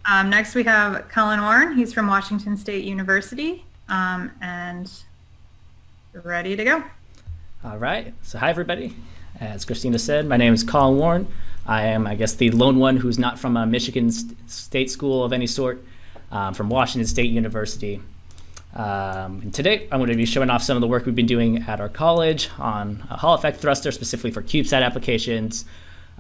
Next, we have Colin Warren. He's from Washington State University, and ready to go. All right. So hi, everybody. As Christina said, my name is Colin Warren. I am, I guess, the lone one who's not from a Michigan State school of any sort, from Washington State University. And today, I'm going to be showing off some of the work we've been doing at our college on a Hall effect thruster, specifically for CubeSat applications.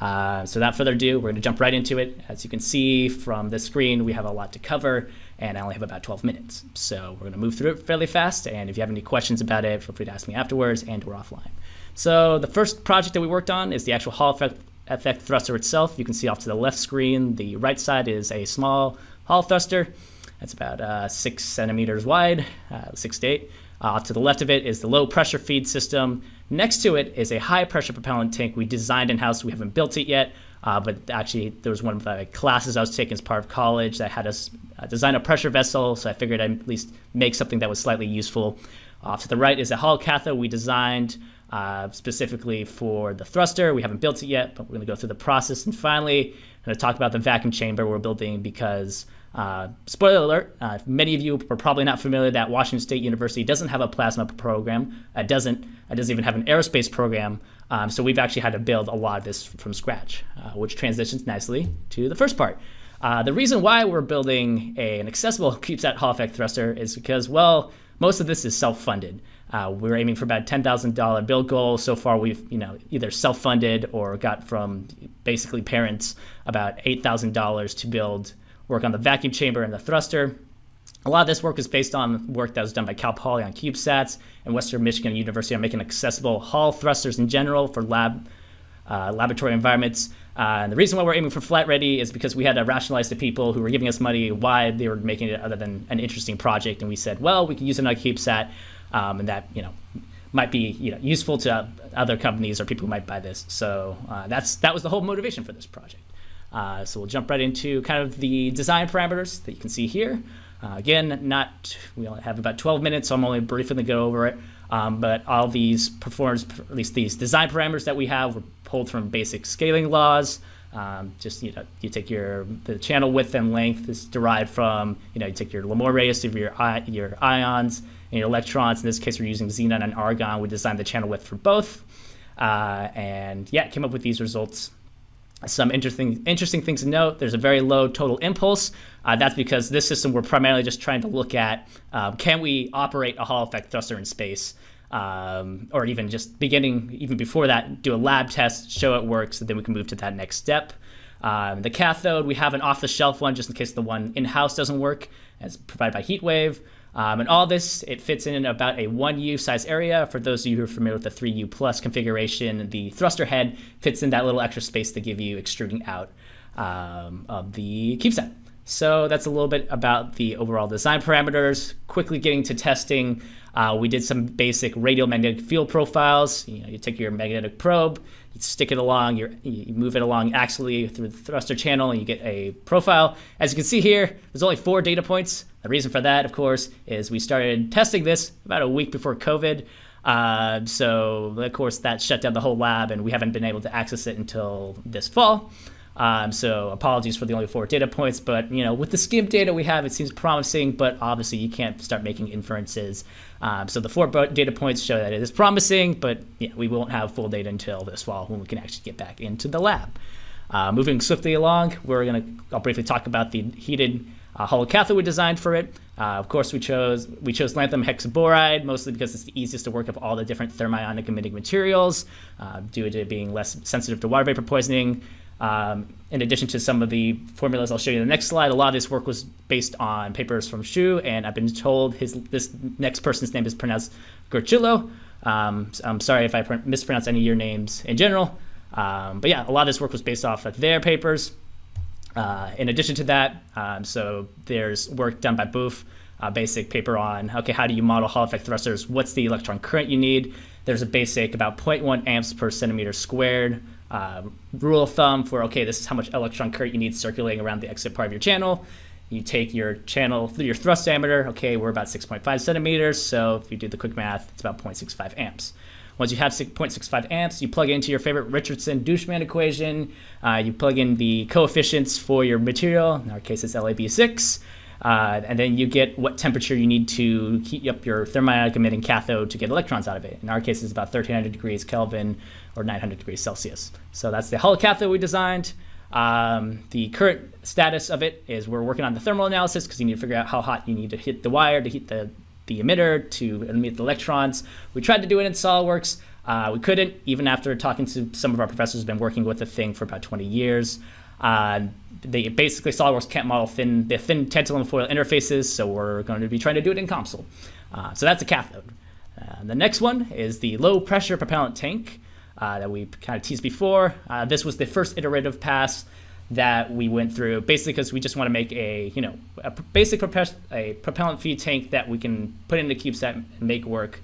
So without further ado, we're going to jump right into it. As you can see from the screen, we have a lot to cover, and I only have about 12 minutes. So we're going to move through it fairly fast, and if you have any questions about it, feel free to ask me afterwards and or offline. So the first project that we worked on is the actual Hall effect thruster itself. You can see off to the left screen, the right side is a small Hall thruster. That's about 6 centimeters wide, 6 to 8. Off to the left of it is the low pressure feed system. Next to it is a high pressure propellant tank we designed in-house. We haven't built it yet, but actually there was one of the classes I was taking as part of college that had us design a pressure vessel, so I figured I'd at least make something that was slightly useful. Off to the right is a Hall cathode we designed specifically for the thruster. We haven't built it yet, but we're going to go through the process. And finally, I'm going to talk about the vacuum chamber we're building because spoiler alert, many of you are probably not familiar that Washington State University doesn't have a plasma program. It doesn't even have an aerospace program. So we've actually had to build a lot of this from scratch, which transitions nicely to the first part. The reason why we're building an accessible CubeSat Hall effect thruster is because, well, most of this is self-funded. We're aiming for about $10,000 build goal. So far, we've either self-funded or got from basically parents about $8,000 to build work on the vacuum chamber and the thruster. A lot of this work is based on work that was done by Cal Poly on CubeSats and Western Michigan University on making accessible Hall thrusters in general for laboratory environments. And the reason why we're aiming for flight ready is because we had to rationalize to people who were giving us money why they were making it other than an interesting project. And we said, well, we can use it on a CubeSat, and that might be useful to other companies or people who might buy this. So that was the whole motivation for this project. So we'll jump right into kind of the design parameters that you can see here. Again, we only have about 12 minutes, so I'm only briefly going to go over it. But all these performance, at least these design parameters that we have, were pulled from basic scaling laws. You take the channel width and length is derived from you take your Lamore radius of your ions and your electrons. In this case, we're using xenon and argon. We designed the channel width for both, and yeah, came up with these results. Some interesting things to note. There's a very low total impulse. That's because this system we're primarily just trying to look at can we operate a Hall effect thruster in space, or even just even before that, do a lab test, show it works, and then we can move to that next step. The cathode, we have an off-the-shelf one just in case the one in-house doesn't work. It's provided by Heatwave. And all this, it fits in about a 1U size area. For those of you who are familiar with the 3U plus configuration, the thruster head fits in that little extra space to give you extruding out of the CubeSat. So that's a little bit about the overall design parameters. Quickly getting to testing, we did some basic radial magnetic field profiles. You take your magnetic probe, you stick it along, you move it along axially through the thruster channel, and you get a profile. As you can see here, there's only 4 data points. The reason for that, of course, is we started testing this about a week before COVID. So, of course, that shut down the whole lab, and we haven't been able to access it until this fall. So apologies for the only 4 data points, but with the skimmed data we have, it seems promising, but obviously you can't start making inferences. So the 4 data points show that it is promising, but we won't have full data until this fall when we can actually get back into the lab. Moving swiftly along, I'll briefly talk about the heated Hall cathode we designed for it. Of course, we chose lanthanum hexaboride, mostly because it's the easiest to work of all the different thermionic emitting materials, due to it being less sensitive to water vapor poisoning. In addition to some of the formulas I'll show you in the next slide, a lot of this work was based on papers from Shu, and I've been told this next person's name is pronounced Gurchillo. I'm sorry if I mispronounce any of your names in general. But yeah, a lot of this work was based off of their papers. In addition to that, so there's work done by Booth, a basic paper on, okay, how do you model Hall effect thrusters? What's the electron current you need? There's a basic about 0.1 amps per centimeter squared rule of thumb for, okay, this is how much electron current you need circulating around the exit part of your channel. You take your channel through your thrust diameter. Okay, we're about 6.5 centimeters. So if you do the quick math, it's about 0.65 amps. Once you have 0.65 amps, you plug it into your favorite Richardson-Dushman equation. You plug in the coefficients for your material. In our case, it's LAB6. And then you get what temperature you need to heat up your thermiotic emitting cathode to get electrons out of it. In our case, it's about 1300 degrees Kelvin or 900 degrees Celsius. So that's the holocathode we designed. The current status of it is we're working on the thermal analysis because you need to figure out how hot you need to hit the wire to heat the emitter to emit the electrons. We tried to do it in SOLIDWORKS. We couldn't, even after talking to some of our professors who've been working with the thing for about 20 years. Basically, SOLIDWORKS can't model the thin tantalum foil interfaces, so we're going to be trying to do it in COMSOL. So that's a cathode. The next one is the low pressure propellant tank that we kind of teased before. This was the first iterative pass that we went through, basically because we just want to make a basic propellant feed tank that we can put in the CubeSat and make work.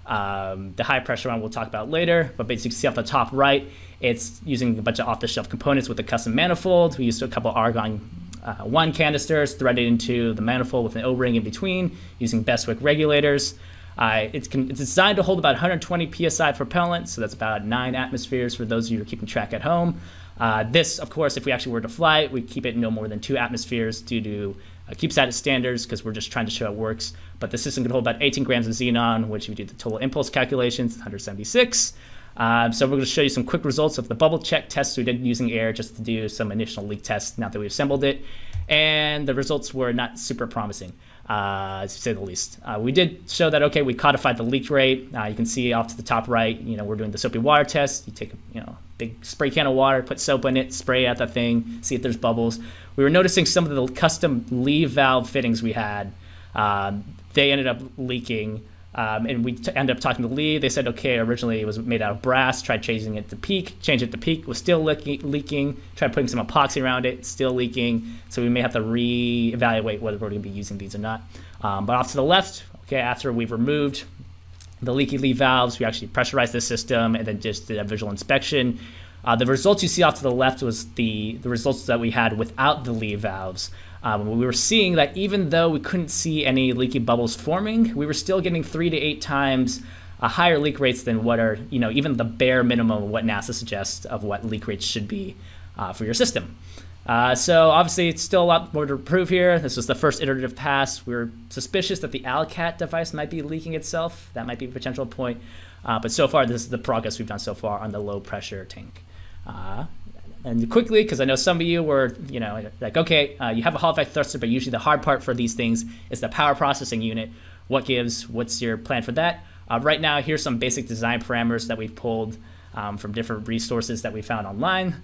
The high pressure one we'll talk about later, but basically you see off the top right, it's using a bunch of off-the-shelf components with a custom manifold. We used a couple Argon 1 canisters threaded into the manifold with an O-ring in between using Bestwick regulators. It's designed to hold about 120 psi propellant, so that's about 9 atmospheres for those of you who are keeping track at home. This, of course, if we actually were to fly it, we'd keep it no more than 2 atmospheres due to CubeSat standards because we're just trying to show it works. But the system can hold about 18 grams of xenon, which if you do the total impulse calculations, 176. So we're going to show you some quick results of the bubble check tests we did using air just to do some initial leak tests now that we assembled it. And the results were not super promising, to say the least. We did show that, okay, we codified the leak rate. You can see off to the top right, we're doing the soapy water test. You take a big spray can of water, put soap in it, spray at that thing, see if there's bubbles. We were noticing some of the custom leave valve fittings we had. They ended up leaking. And we ended up talking to Lee. They said, okay, originally it was made out of brass. Tried changing it to PEEK. Changed it to PEEK. Was still leaking. Tried putting some epoxy around it. Still leaking. So we may have to reevaluate whether we're going to be using these or not. But off to the left, okay, after we've removed the leaky leave valves, we actually pressurized the system and then just did a visual inspection. The results you see off to the left was the results that we had without the leave valves. We were seeing that even though we couldn't see any leaky bubbles forming, we were still getting 3 to 8 times higher leak rates than what are, even the bare minimum of what NASA suggests of what leak rates should be for your system. So obviously it's still a lot more to prove here. This was the first iterative pass. We were suspicious that the ALCAT device might be leaking itself. That might be a potential point. But so far, this is the progress we've done so far on the low pressure tank. And quickly, because I know some of you were, like, okay, you have a Hall effect thruster, but usually the hard part for these things is the power processing unit. What's your plan for that? Right now, here's some basic design parameters that we've pulled from different resources that we found online.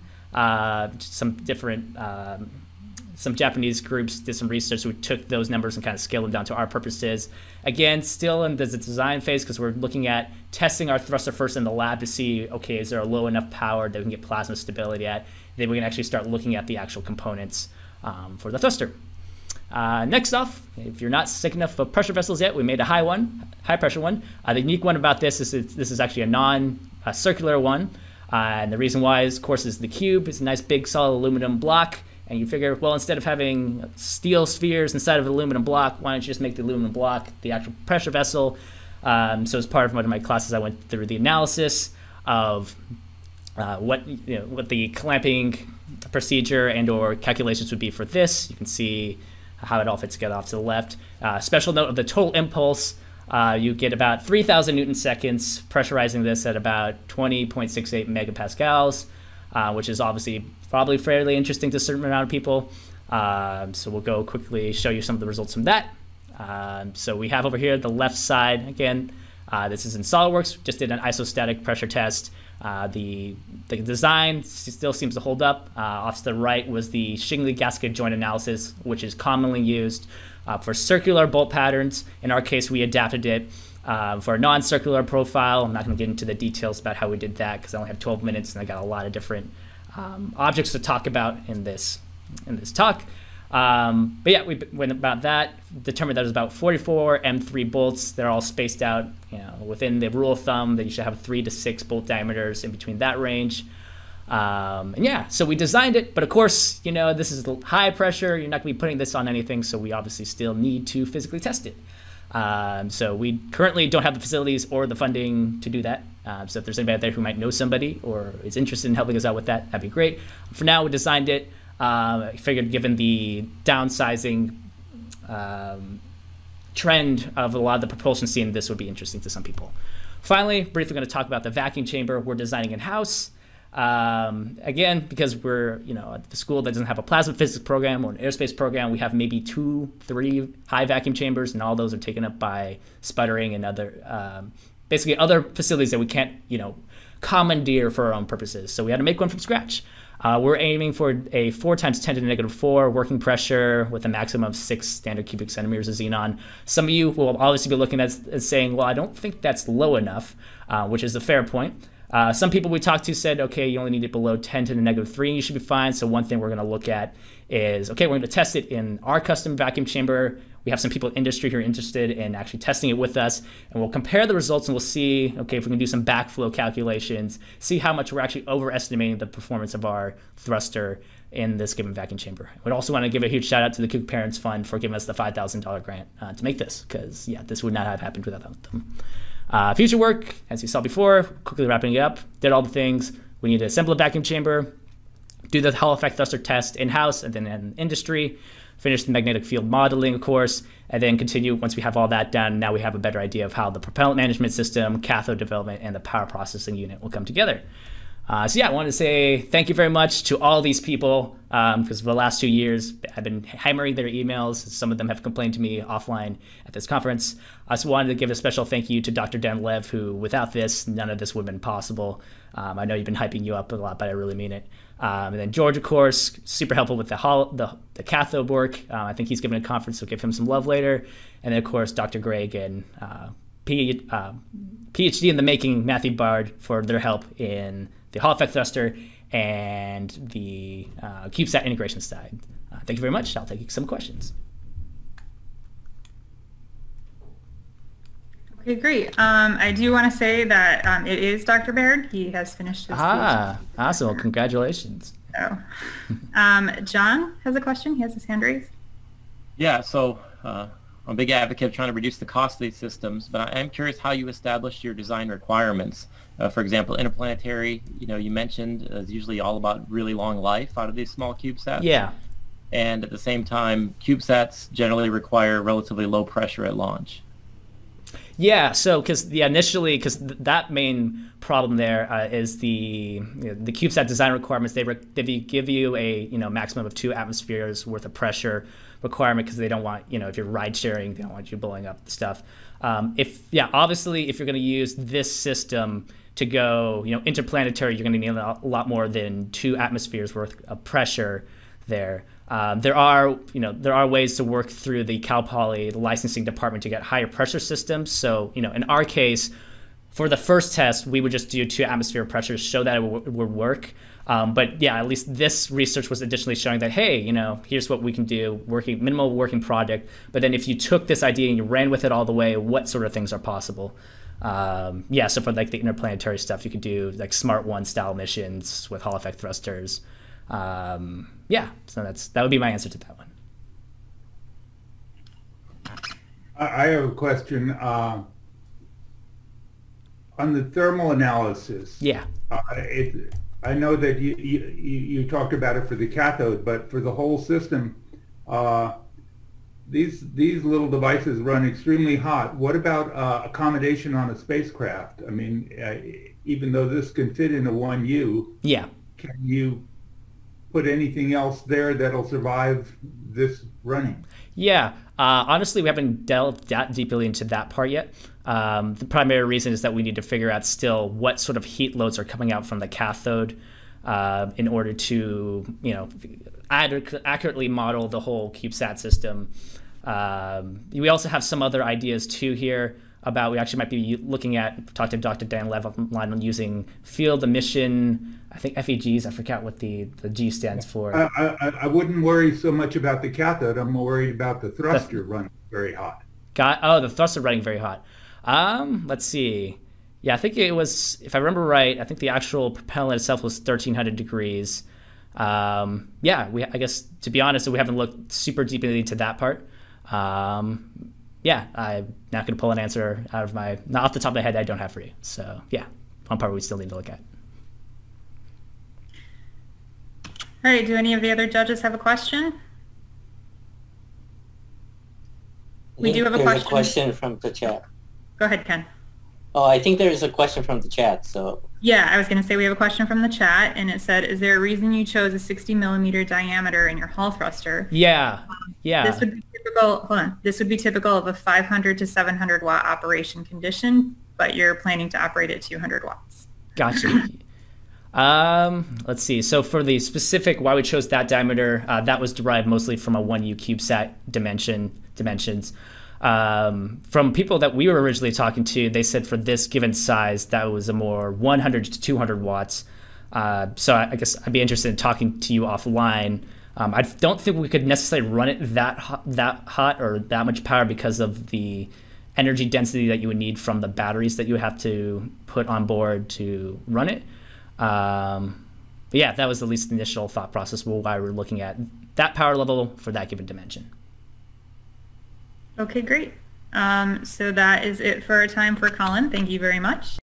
Some Japanese groups did some research. So we took those numbers and kind of scaled them down to our purposes. Again, still in the design phase because we're looking at testing our thruster first in the lab to see, okay, is there a low enough power that we can get plasma stability at? Then we can actually start looking at the actual components for the thruster. Next off, if you're not sick enough of pressure vessels yet, we made a high pressure one. The unique one about this is this is actually a non-circular one. And the reason why is, of course, is the cube. It's a nice big solid aluminum block. And you figure, well, instead of having steel spheres inside of an aluminum block, why don't you just make the aluminum block the actual pressure vessel? So as part of one of my classes, I went through the analysis of what the clamping procedure and/or calculations would be for this. You can see how it all fits together off to the left. Special note of the total impulse. You get about 3,000 Newton seconds, pressurizing this at about 20.68 megapascals, which is obviously probably fairly interesting to a certain amount of people. So we'll go quickly show you some of the results from that. So we have over here the left side, again, this is in SOLIDWORKS, just did an isostatic pressure test. The design still seems to hold up. Off to the right was the Shingley gasket joint analysis, which is commonly used for circular bolt patterns. In our case, we adapted it for a non-circular profile. I'm not going to get into the details about how we did that because I only have 12 minutes and I got a lot of different objects to talk about in this talk. But yeah, we went about that, determined that it was about 44 M3 bolts. They're all spaced out, within the rule of thumb that you should have 3 to 6 bolt diameters in between that range. And yeah, so we designed it, but of course, this is high pressure. You're not going to be putting this on anything, so we obviously still need to physically test it. So we currently don't have the facilities or the funding to do that. So if there's anybody out there who might know somebody or is interested in helping us out with that, that'd be great. For now, we designed it. I figured given the downsizing trend of a lot of the propulsion scene, this would be interesting to some people. Finally, briefly going to talk about the vacuum chamber we're designing in-house. Again, because we're at the school that doesn't have a plasma physics program or an aerospace program, we have maybe 2-3 high vacuum chambers, and all those are taken up by sputtering and other basically other facilities that we can't commandeer for our own purposes. So we had to make one from scratch. We're aiming for a 4 × 10⁻⁴ working pressure with a maximum of 6 standard cubic centimeters of xenon. Some of you will obviously be looking at saying, well, I don't think that's low enough, which is a fair point. Some people we talked to said, okay, you only need it below 10 to the -3 and you should be fine. So one thing we're going to look at is, okay, we're going to test it in our custom vacuum chamber. We have some people in industry who are interested in actually testing it with us, and we'll compare the results and we'll see, okay, if we can do some backflow calculations, see how much we're actually overestimating the performance of our thruster in this given vacuum chamber. We'd also want to give a huge shout out to the Kook Parents Fund for giving us the $5,000 grant to make this, because yeah, this would not have happened without them. Future work, as you saw before, quickly wrapping it up, did all the things. We need to assemble a vacuum chamber, do the Hall effect thruster test in-house and then in industry, finish the magnetic field modeling, of course, and then continue. Once we have all that done, now we have a better idea of how the propellant management system, cathode development, and the power processing unit will come together. So yeah, I wanted to say thank you very much to all these people, because for the last 2 years, I've been hammering their emails. Some of them have complained to me offline at this conference. I also wanted to give a special thank you to Dr. Dan Lev, who without this, none of this would have been possible. I know you've been hyping you up a lot, but I really mean it. And then George, of course, super helpful with the cathode work. I think he's giving a conference, so give him some love later. And then, of course, Dr. Greg and PhD in the making, Matthew Bard, for their help in the Hall effect thruster and the CubeSat integration side. Thank you very much. I'll take some questions. Okay, great. I do want to say that it is Dr. Baird. He has finished his PhD. Awesome. Well, congratulations. So, John has a question. He has his hand raised. Yeah, so I'm a big advocate of trying to reduce the cost of these systems, but I am curious how you established your design requirements. For example, interplanetary, you mentioned is usually all about really long life out of these small CubeSats. Yeah. And at the same time, CubeSats generally require relatively low pressure at launch. Yeah, so initially, because that main problem there is the CubeSat design requirements. They give you a maximum of 2 atmospheres worth of pressure requirement, because they don't want if you're ride sharing, they don't want you blowing up the stuff. Obviously, if you're going to use this system to go interplanetary, you're going to need a lot more than 2 atmospheres worth of pressure there. There are ways to work through the Cal Poly licensing department to get higher pressure systems. So in our case, for the first test, we would just do 2 atmosphere pressures, show that it would work. But yeah, at least this research was additionally showing that, hey, here's what we can do, minimal working product. But then if you took this idea and you ran with it all the way, what sort of things are possible? So for like the interplanetary stuff, you could do like Smart 1 style missions with Hall effect thrusters. So that would be my answer to that one. I have a question on the thermal analysis. Yeah. I know that you talked about it for the cathode, but for the whole system, these little devices run extremely hot. What about accommodation on a spacecraft? I mean, even though this can fit into 1U, yeah, can you put anything else there that'll survive this running? Yeah, honestly, we haven't delved that deeply into that part yet. The primary reason is that we need to figure out still what sort of heat loads are coming out from the cathode in order to, accurately model the whole CubeSat system. We also have some other ideas too here about, we actually might be looking at, talk to Dr. Dan Lev online on using field emission, I think FEGs, I forgot what the G stands for. I wouldn't worry so much about the cathode, I'm more worried about the thruster running very hot. The thruster running very hot. Let's see. Yeah, I think it was, if I remember right, I think the actual propellant itself was 1300 degrees. I guess, to be honest, we haven't looked super deeply into that part. I'm not going to pull an answer out of not off the top of my head that I don't have for you. So, yeah. one part we still need to look at. All right, do any of the other judges have a question? We do have a There's question. a question from the chat. Go ahead, Ken. Oh, I think there's a question from the chat, so. Yeah, I was going to say we have a question from the chat, and it said, is there a reason you chose a 60 millimeter diameter in your hall thruster? Yeah, yeah. This would be typical, hold on, this would be typical of a 500 to 700 watt operation condition, but you're planning to operate at 200 watts. Gotcha. Let's see. So for the specific why we chose that diameter, that was derived mostly from a 1U CubeSat dimensions. From people that we were originally talking to, they said for this given size, that was a more 100 to 200 watts. So I guess I'd be interested in talking to you offline. I don't think we could necessarily run it that hot or that much power because of the energy density that you would need from the batteries that you would have to put on board to run it. But yeah, that was at least the initial thought process why we're looking at that power level for that given dimension. Okay, great. So that is it for our time for Colin. Thank you very much.